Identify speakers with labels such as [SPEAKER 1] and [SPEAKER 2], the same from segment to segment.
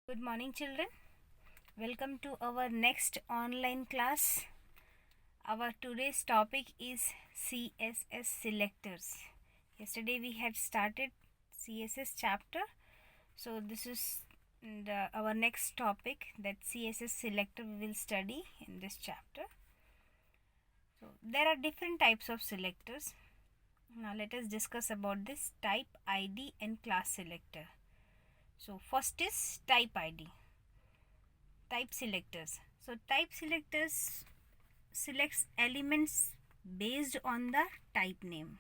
[SPEAKER 1] Good morning, children. Welcome to our next online class. Our today's topic is CSS selectors. Yesterday we had started CSS chapter, so this is our next topic, that CSS selector we will study in this chapter. So there are different types of selectors. Now let us discuss about this type ID and class selector. So first is type ID. Type selectors. So type selectors selects elements based on the type name.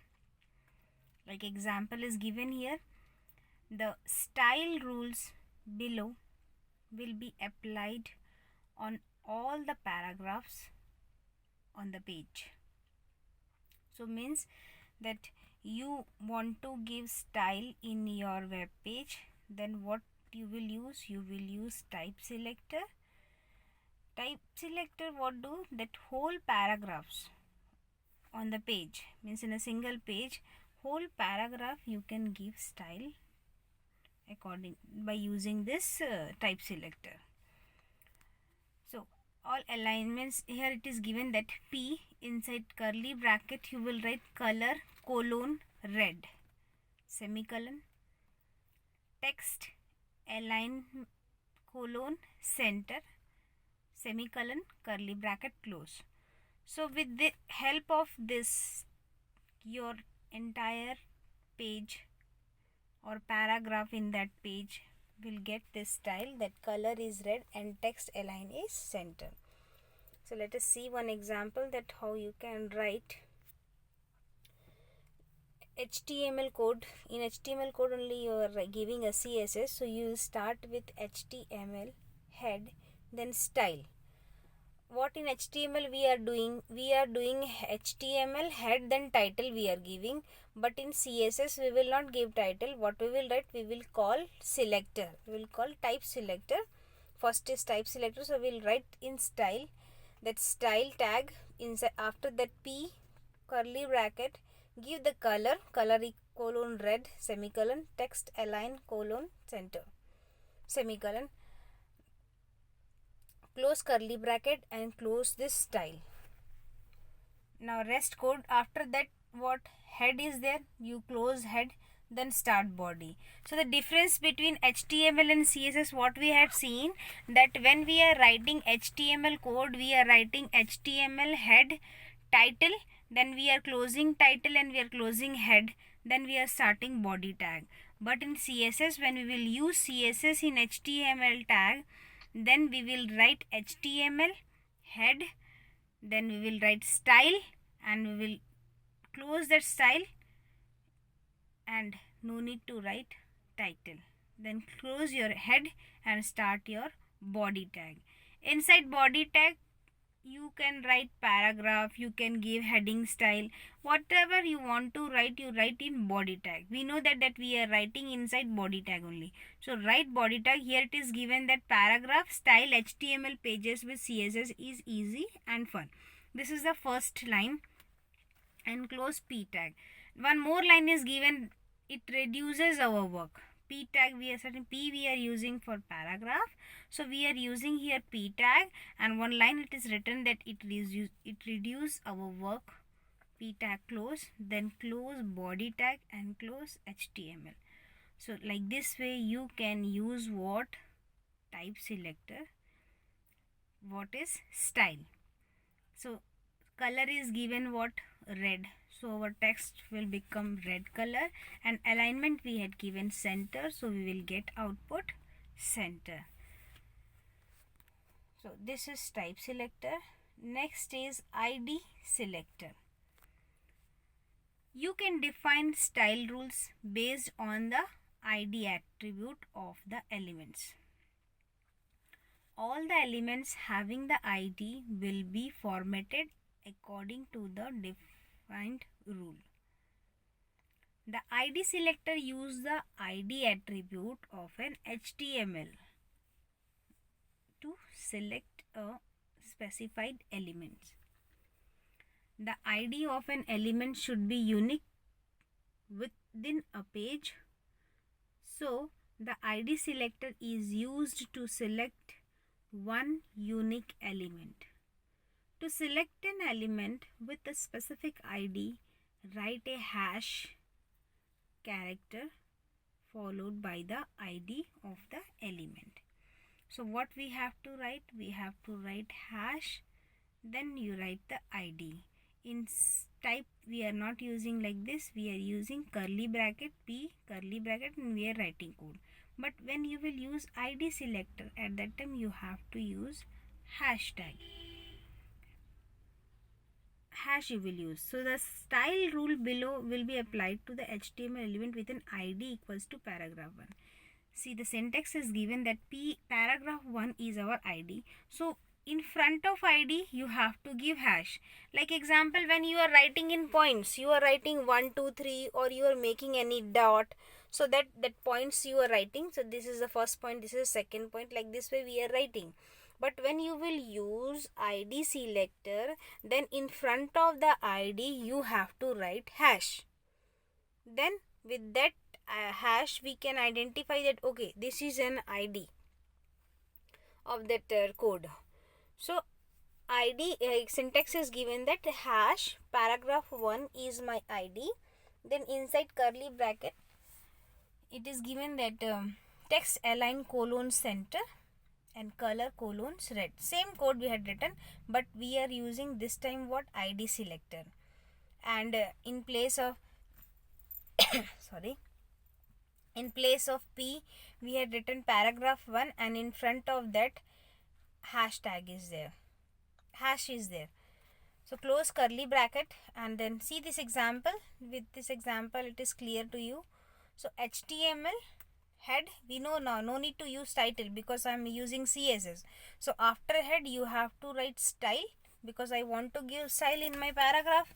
[SPEAKER 1] Like example is given here. The style rules below will be applied on all the paragraphs on the page. So means that you want to give style in your web page, then what you will use? You will use type selector. Type selector what do? That whole paragraphs on the page, means in a single page, whole paragraph you can give style according by using this type selector. So all alignments, here it is given that P inside curly bracket you will write color colon red semicolon, text align colon center semicolon curly bracket close. So with the help of this, your entire page or paragraph in that page will get this style, that color is red and text align is center. So let us see one example that how you can write HTML code. In HTML code only you are giving a CSS, so you will start with HTML head, then style. What in HTML we are doing? We are doing HTML head, then title we are giving. But in CSS we will not give title. What we will write? We will call selector. We will call type selector. First is type selector. So we will write in style, that style tag inside, after that P curly bracket, give the color colon red semicolon, text align colon center semicolon, close curly bracket and close this style. Now rest code, after that what head is there, you close head, then start body. So the difference between HTML and CSS, what we had seen, that when we are writing HTML code, we are writing HTML head title, then we are closing title and we are closing head, then we are starting body tag. But in CSS, when we will use CSS in HTML tag, then we will write HTML head, then we will write style and we will close that style and no need to write title. Then close your head and start your body tag. Inside body tag you can write paragraph, you can give heading style, whatever you want to write, you write in body tag. We know that we are writing inside body tag only. So write body tag. Here it is given that paragraph style HTML pages with CSS is easy and fun. This is the first line, and close P tag. One more line is given, it reduces our work. P tag, we are setting P, we are using for paragraph, so we are using here P tag, and one line it is written that it reduce our work. P tag close, then close body tag and close HTML. So like this way you can use what? Type selector. What is style? So color is given what? Red. So our text will become red color, and alignment we had given center, so we will get output center. So this is type selector. Next is ID selector. You can define style rules based on the ID attribute of the elements. All the elements having the ID will be formatted according to the defined rule. The ID selector uses the ID attribute of an HTML to select a specified element. The ID of an element should be unique within a page. So The ID selector is used to select one unique element. To select an element with a specific ID, write a hash character followed by the ID of the element. So what we have to write? We have to write hash, then you write the ID. In type we are not using like this, we are using curly bracket P curly bracket and we are writing code. But when you will use ID selector, at that time you have to use hashtag. Hash you will use. So the style rule below will be applied to the HTML element with an ID equals to paragraph 1. See, the syntax is given that paragraph 1 is our ID. So in front of ID you have to give hash. Like example, when you are writing in points, you are writing 1 2 3 or you are making any dot, so that points you are writing. So this is the first point, this is the second point, like this way we are writing. But when you will use ID selector, then in front of the ID you have to write hash. Then with that hash we can identify that okay, this is an ID of that code. So ID syntax is given that hash paragraph 1 is my ID. Then inside curly bracket it is given that text align colon center and color colons red. Same code we had written, but we are using this time what? ID selector. And in place of sorry, in place of P we had written paragraph 1 and in front of that hashtag is there, hash is there. So close curly bracket and then see this example. With this example it is clear to you. So HTML head, we know now, no need to use title because I am using CSS. So after head you have to write style because I want to give style in my paragraph,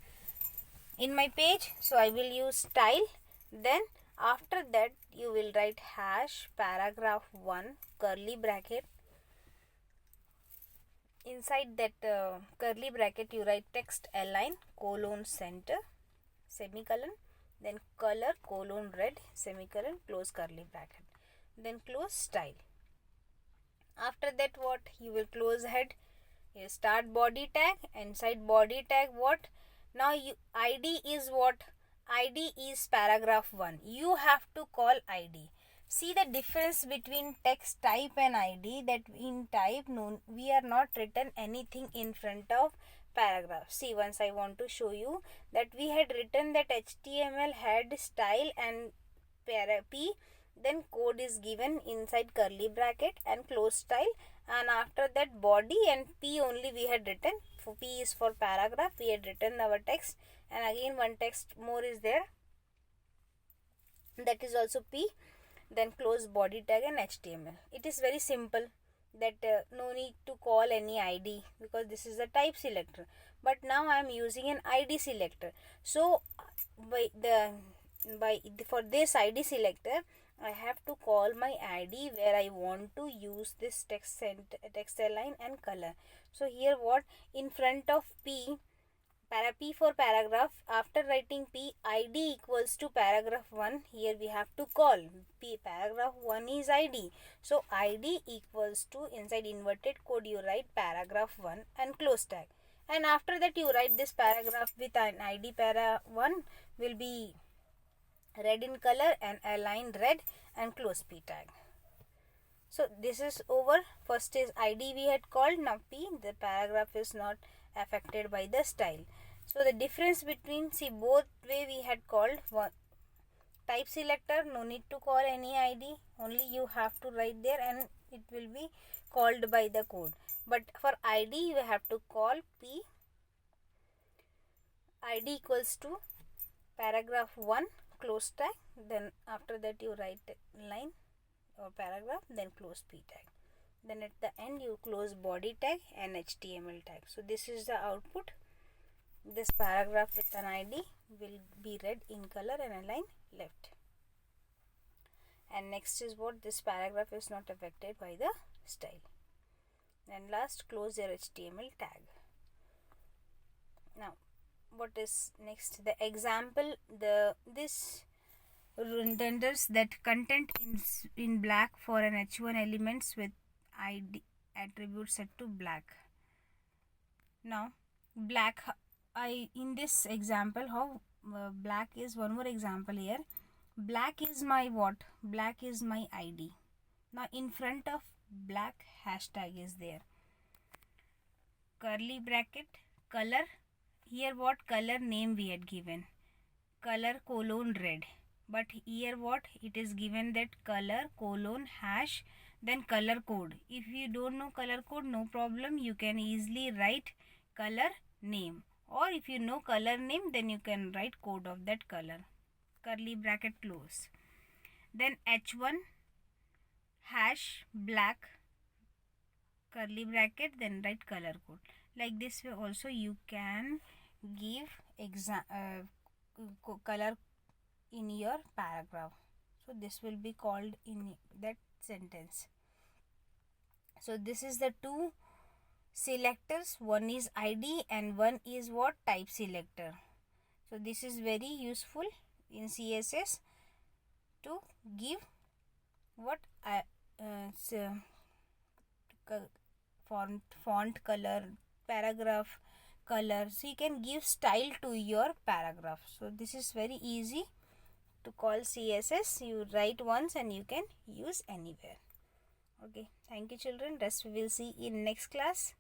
[SPEAKER 1] in my page. So I will use style. Then after that you will write hash paragraph 1 curly bracket. Inside that curly bracket you write text align colon center semicolon, then color colon red semicolon, close curly bracket, then close style. After that what? You will close head, you start body tag, inside body tag what? Now you ID is what? ID is paragraph 1. You have to call ID. See the difference between text type and ID, that in type no, we are not written anything in front of paragraph. See, once I want to show you that we had written that HTML head style and P, then code is given inside curly bracket and close style, and after that body and P only we had written. For P is for paragraph, we had written our text, and again one text more is there, that is also P, then close body tag and HTML. It is very simple, that no need to call any ID because this is a type selector. But now I am using an ID selector. So for this ID selector I have to call my ID where I want to use this text align and color. So here what? In front of P for paragraph, after writing P, ID equals to paragraph 1, here we have to call P, paragraph 1 is ID. So ID equals to, inside inverted code you write paragraph 1 and close tag. And after that you write this paragraph with an ID para 1 will be red in color and align red and close P tag. So this is over. First is ID we had called, now P, the paragraph is not affected by the style. So the difference between, see, both way we had called one type selector, no need to call any ID, only you have to write there and it will be called by the code. But for ID you have to call P, ID equals to paragraph 1 close tag, then after that you write line or paragraph, then close P tag. Then at the end you close body tag and HTML tag. So this is the output. This paragraph with an ID will be red in color and align left. And next is what? This paragraph is not affected by the style. And last, close your HTML tag. Now what is next? The example, this renders that content in black for an h1 elements with id attribute set to black. Now black, I in this example how black is, one more example here. Black is my what? Black is my id. Now in front of black hashtag is there, curly bracket, color. Here what color name we had given? Color colon red. But here what it is given, that color colon hash, then color code. If you don't know color code, no problem, you can easily write color name, or if you know color name, then you can write code of that color, curly bracket close. Then h1 hash black, curly bracket, then write color code. Like this way also you can give color in your paragraph. So this will be called in that sentence. So this is the two selectors, one is id and one is what? Type selector. So this is very useful in CSS to give what font color, paragraph color, so you can give style to your paragraph. So this is very easy to call CSS. You write once and you can use anywhere. Okay, thank you children. Rest we will see in next class.